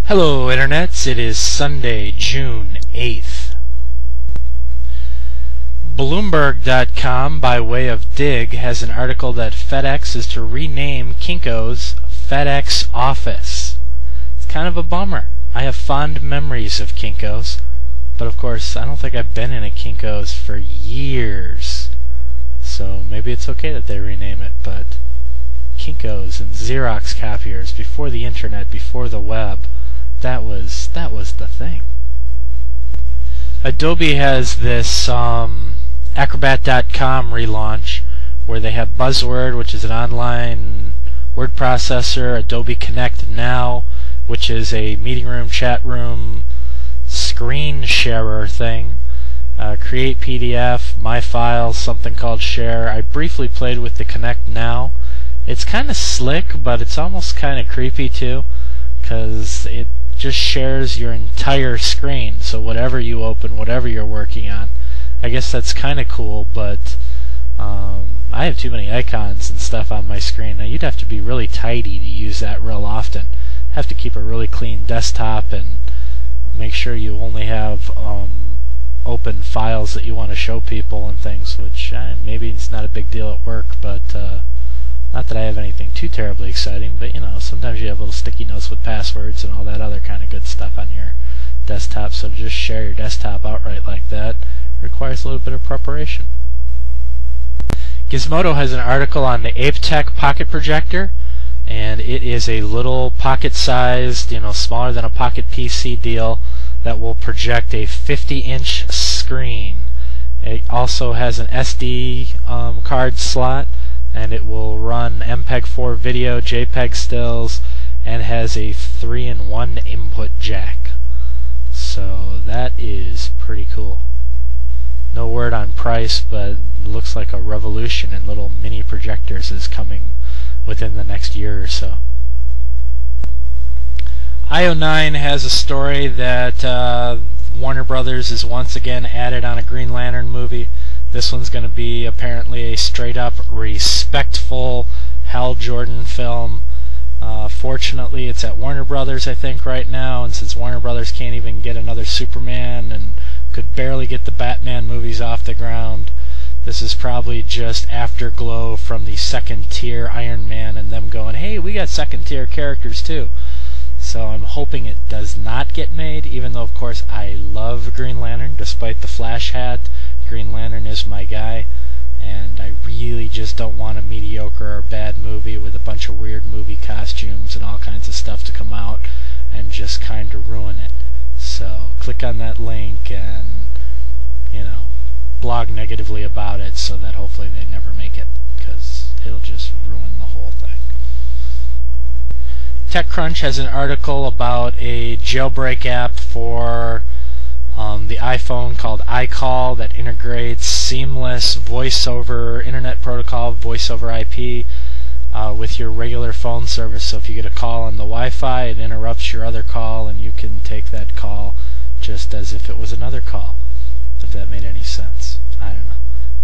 Hello Internets, it is Sunday, June 8th. Bloomberg.com, by way of dig, has an article that FedEx is to rename Kinko's FedEx Office. It's kind of a bummer. I have fond memories of Kinko's, but of course I don't think I've been in a Kinko's for years. So maybe it's okay that they rename it, but Kinko's and Xerox copiers before the internet, before the web, that was the thing. Adobe has this Acrobat.com relaunch where they have Buzzword, which is an online word processor, Adobe Connect Now, which is a meeting room, chat room, screen sharer thing, Create PDF, My Files, something called Share. I briefly played with the Connect Now. It's kind of slick, but it's almost kind of creepy too, because it just shares your entire screen, so whatever you open, whatever you're working on. I guess that's kind of cool, but I have too many icons and stuff on my screen. Now you'd have to be really tidy to use that real often. Have to keep a really clean desktop and make sure you only have open files that you want to show people and things, which maybe it's not a big deal at work, but not that I have anything too terribly exciting, but you know, sometimes you have little sticky notes with passwords and all that other kind of good stuff on your desktop, so to just share your desktop outright like that requires a little bit of preparation. Gizmodo has an article on the ApeTech Pocket Projector, and it is a little pocket-sized, smaller than a Pocket PC deal that will project a 50-inch screen. It also has an SD card slot, and it will run MPEG-4 video, JPEG stills, and has a 3-in-1 input jack. So that is pretty cool. No word on price, but it looks like a revolution in little mini projectors is coming within the next year or so. IO9 has a story that Warner Brothers is once again added on a Green Lantern movie. This one's going to be apparently a straight-up respectful Hal Jordan film. Fortunately, it's at Warner Brothers, I think, right now, and since Warner Brothers can't even get another Superman and could barely get the Batman movies off the ground, this is probably just afterglow from the second-tier Iron Man and them going, hey, we got second-tier characters too. So I'm hoping it does not get made, even though, of course, I love Green Lantern, despite the Flash hat. Green Lantern is my guy, and I really just don't want a mediocre or bad movie with a bunch of weird movie costumes and all kinds of stuff to come out and just kind of ruin it. So click on that link and, blog negatively about it so that hopefully they never make it, because it'll just ruin the whole thing. TechCrunch has an article about a jailbreak app for the iPhone called iCall that integrates seamless voice over internet protocol, voice over IP, with your regular phone service. So if you get a call on the Wi-Fi, it interrupts your other call and you can take that call just as if it was another call, if that made any sense. I don't know.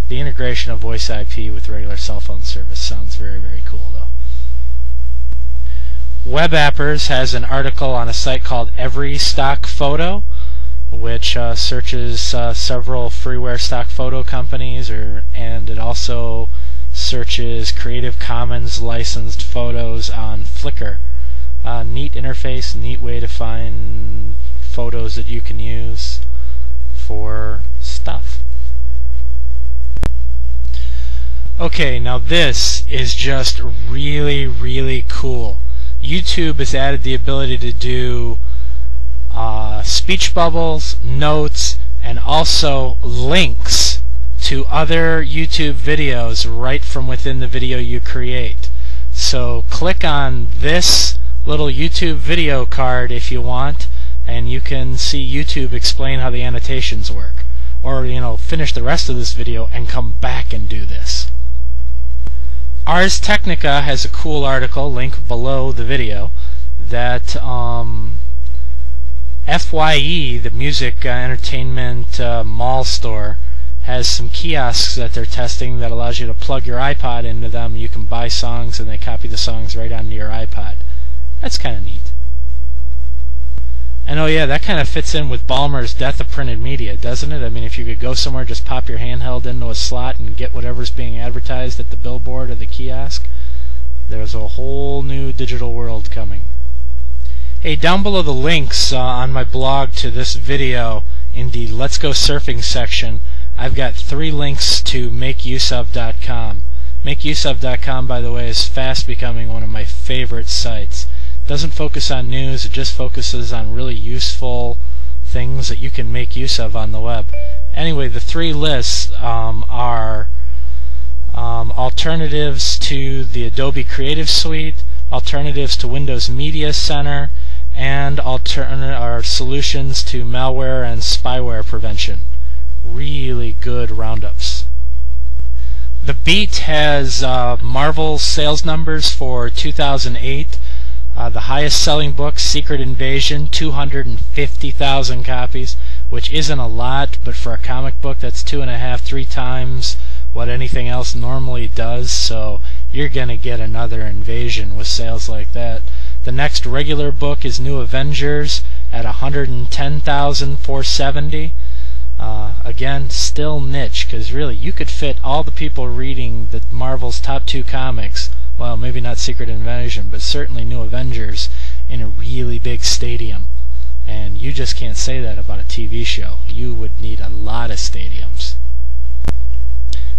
The integration of voice IP with regular cell phone service sounds very, very cool though. WebAppers has an article on a site called Every Stock Photo, which searches several freeware stock photo companies, and it also searches Creative Commons licensed photos on Flickr. Neat interface, neat way to find photos that you can use for stuff. Okay, now this is just really, really cool. YouTube has added the ability to do speech bubbles, notes, and also links to other YouTube videos right from within the video you create. So click on this little YouTube video card if you want, and you can see YouTube explain how the annotations work. Or, finish the rest of this video and come back and do this. Ars Technica has a cool article, link below the video, that FYE, the music entertainment mall store, has some kiosks that they're testing that allows you to plug your iPod into them. You can buy songs and they copy the songs right onto your iPod. That's kind of neat. And oh yeah, that kind of fits in with Ballmer's Death of Printed Media, doesn't it? I mean, if you could go somewhere, just pop your handheld into a slot and get whatever's being advertised at the billboard or the kiosk, there's a whole new digital world coming. Hey, down below the links on my blog to this video in the Let's Go Surfing section, I've got 3 links to MakeUseOf.com. MakeUseOf.com, by the way, is fast becoming one of my favorite sites. It doesn't focus on news, it just focuses on really useful things that you can make use of on the web. Anyway, the 3 lists are alternatives to the Adobe Creative Suite, alternatives to Windows Media Center, and solutions to malware and spyware prevention. Really good roundups. The Beat has Marvel's sales numbers for 2008. The highest selling book, Secret Invasion, 250,000 copies, which isn't a lot, but for a comic book that's 2.5, 3 times what anything else normally does, so you're going to get another invasion with sales like that. The next regular book is New Avengers at 110,470. Again, still niche, because really you could fit all the people reading the Marvel's top 2 comics, well, maybe not Secret Invasion, but certainly New Avengers, in a really big stadium. And you just can't say that about a TV show. You would need a lot of stadiums.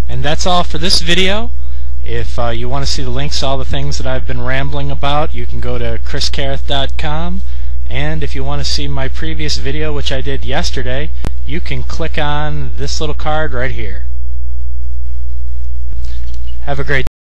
And that's all for this video. If you want to see the links to all the things that I've been rambling about, you can go to chriskareth.com. And if you want to see my previous video, which I did yesterday, you can click on this little card right here. Have a great day.